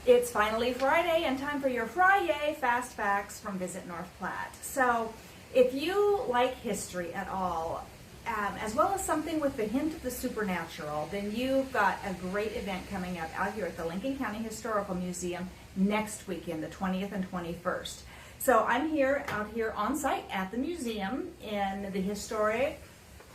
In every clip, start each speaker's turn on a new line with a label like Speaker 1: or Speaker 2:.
Speaker 1: It's finally Friday and time for your FriYAY Fast Facts from Visit North Platte. So if you like history at all, as well as something with the hint of the supernatural, then you've got a great event coming up out here at the Lincoln County Historical Museum next weekend, the 20th and 21st. So I'm out here on site at the museum in the historic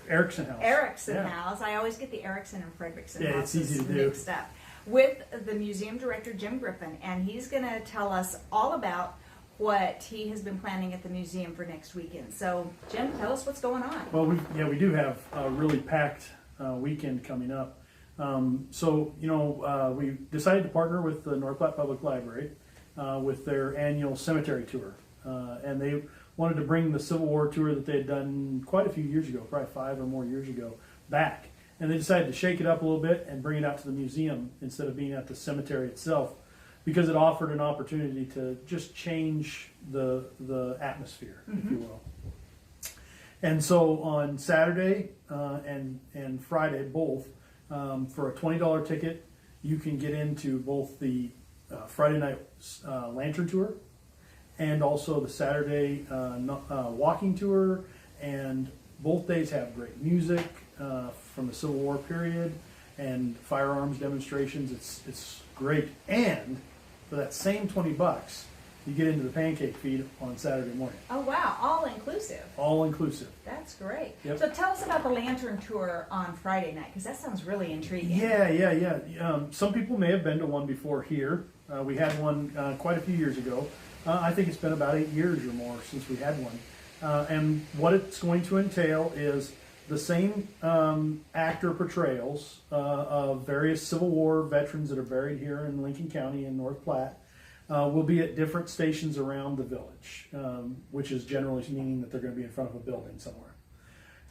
Speaker 2: Erickson House.
Speaker 1: House. I always get the Erickson and Frederickson
Speaker 2: houses
Speaker 1: it's easy to
Speaker 2: mixed
Speaker 1: up. With the museum director, Jim Griffin, and he's going to tell us all about what he has been planning at the museum for next weekend. So, Jim, tell us what's going on.
Speaker 2: Well, we do have a really packed weekend coming up. We decided to partner with the North Platte Public Library with their annual cemetery tour. And they wanted to bring the Civil War tour that they had done quite a few years ago, probably 5 or more years ago, back. And they decided to shake it up a little bit and bring it out to the museum instead of being at the cemetery itself, because it offered an opportunity to just change the atmosphere, if you will. And so on Saturday and Friday, both, for a $20 ticket, you can get into both the Friday night lantern tour and also the Saturday walking tour. And both days have great music from the Civil War period and firearms demonstrations. It's great. And for that same $20, you get into the pancake feed on Saturday morning.
Speaker 1: Oh, wow. All inclusive.
Speaker 2: All inclusive.
Speaker 1: That's great.
Speaker 2: Yep.
Speaker 1: So tell us about the lantern tour on Friday night, because that sounds really intriguing.
Speaker 2: Yeah. Some people may have been to one before here. We had one quite a few years ago. I think it's been about 8 years or more since we had one. And what it's going to entail is the same actor portrayals of various Civil War veterans that are buried here in Lincoln County in North Platte will be at different stations around the village, which is generally meaning that they're going to be in front of a building somewhere.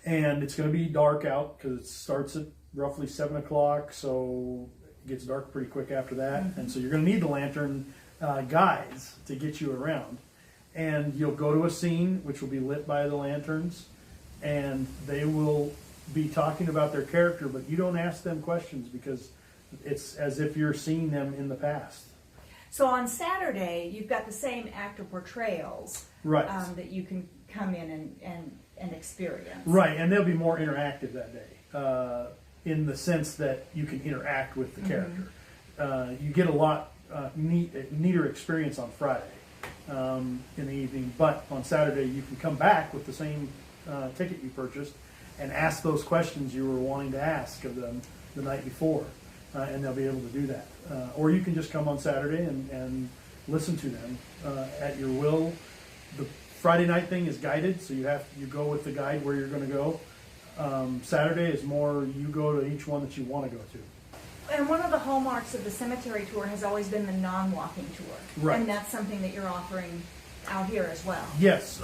Speaker 2: And it's going to be dark out because it starts at roughly 7 o'clock, so it gets dark pretty quick after that. And so you're going to need the lantern guides to get you around. And you'll go to a scene which will be lit by the lanterns, and they will be talking about their character, but you don't ask them questions because it's as if you're seeing them in the past.
Speaker 1: So on Saturday, you've got the same actor portrayals,
Speaker 2: right,
Speaker 1: that you can come in and experience.
Speaker 2: Right, and they'll be more interactive that day, in the sense that you can interact with the character. You get a lot neater experience on Friday in the evening, but on Saturday you can come back with the same ticket you purchased and ask those questions you were wanting to ask of them the night before, and they'll be able to do that. Or you can just come on Saturday and listen to them at your will. The Friday night thing is guided, so you go with the guide where you're going to go. Saturday is more you go to each one that you want to go to.
Speaker 1: And one of the hallmarks of the cemetery tour has always been the non-walking tour.
Speaker 2: Right.
Speaker 1: And that's something that you're offering out here as well.
Speaker 2: Yes,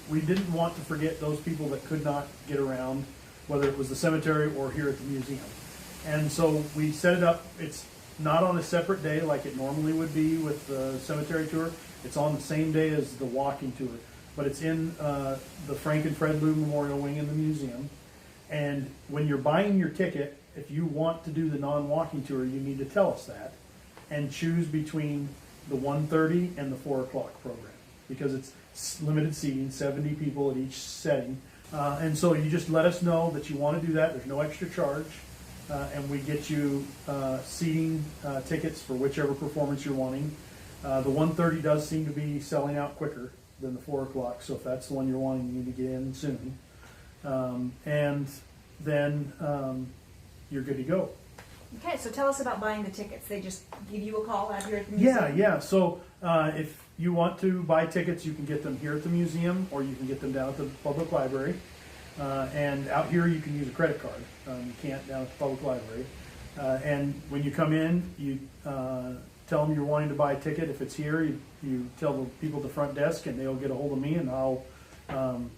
Speaker 2: we didn't want to forget those people that could not get around, whether it was the cemetery or here at the museum. And so we set it up. It's not on a separate day like it normally would be with the cemetery tour. It's on the same day as the walking tour, but it's in the Frank and Fred Lou Memorial Wing in the museum. And when you're buying your ticket, if you want to do the non-walking tour, you need to tell us that and choose between the 1:30 and the 4 o'clock program, because it's limited seating, 70 people at each setting. And so you just let us know that you want to do that. There's no extra charge. And we get you seating tickets for whichever performance you're wanting. The 1:30 does seem to be selling out quicker than the 4 o'clock, so if that's the one you're wanting, you need to get in soon. And then you're good to go.
Speaker 1: Okay, so tell us about buying the tickets. They just give you a call out here at the museum?
Speaker 2: Yeah. So if you want to buy tickets, you can get them here at the museum, or you can get them down at the public library. And out here you can use a credit card. You can't down at the public library. And when you come in, you tell them you're wanting to buy a ticket. If it's here, you tell the people at the front desk, and they'll get a hold of me, and I'll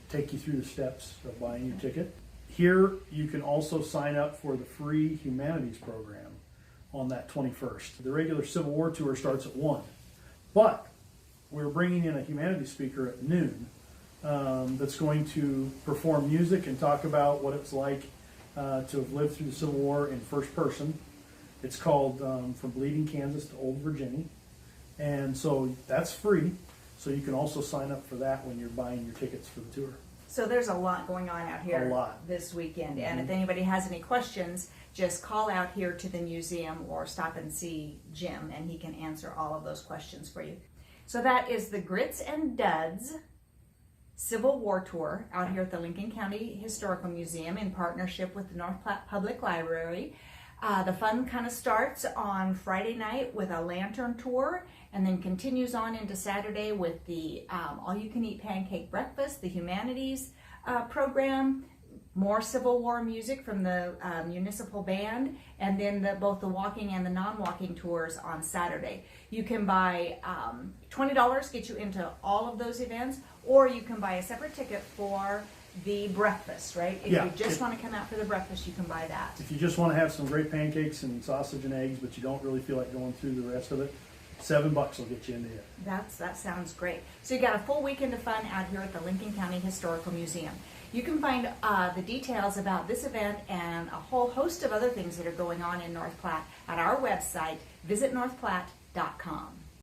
Speaker 2: take you through the steps of buying your ticket. Here you can also sign up for the free humanities program on that 21st. The regular Civil War tour starts at 1, but we're bringing in a humanities speaker at noon that's going to perform music and talk about what it's like to have lived through the Civil War in first person. It's called From Bleeding Kansas to Old Virginia. And so that's free. So you can also sign up for that when you're buying your tickets for the tour.
Speaker 1: So there's a lot going on out here
Speaker 2: A lot.
Speaker 1: this weekend. And if anybody has any questions, just call out here to the museum or stop and see Jim, and he can answer all of those questions for you. So that is the Grits and Duds Civil War Tour out here at the Lincoln County Historical Museum in partnership with the North Platte Public Library. The fun kind of starts on Friday night with a lantern tour, and then continues on into Saturday with the all-you-can-eat pancake breakfast, the humanities program, more Civil War music from the municipal band, and then both the walking and the non-walking tours on Saturday. You can buy $20, get you into all of those events, or you can buy a separate ticket for the breakfast, right? If
Speaker 2: Yeah,
Speaker 1: you just want to come out for the breakfast, you can buy that.
Speaker 2: If you just want to have some great pancakes and sausage and eggs, but you don't really feel like going through the rest of it, $7 will get you into it.
Speaker 1: That sounds great. So you got a full weekend of fun out here at the Lincoln County Historical Museum. You can find the details about this event and a whole host of other things that are going on in North Platte at our website, visitnorthplatte.com.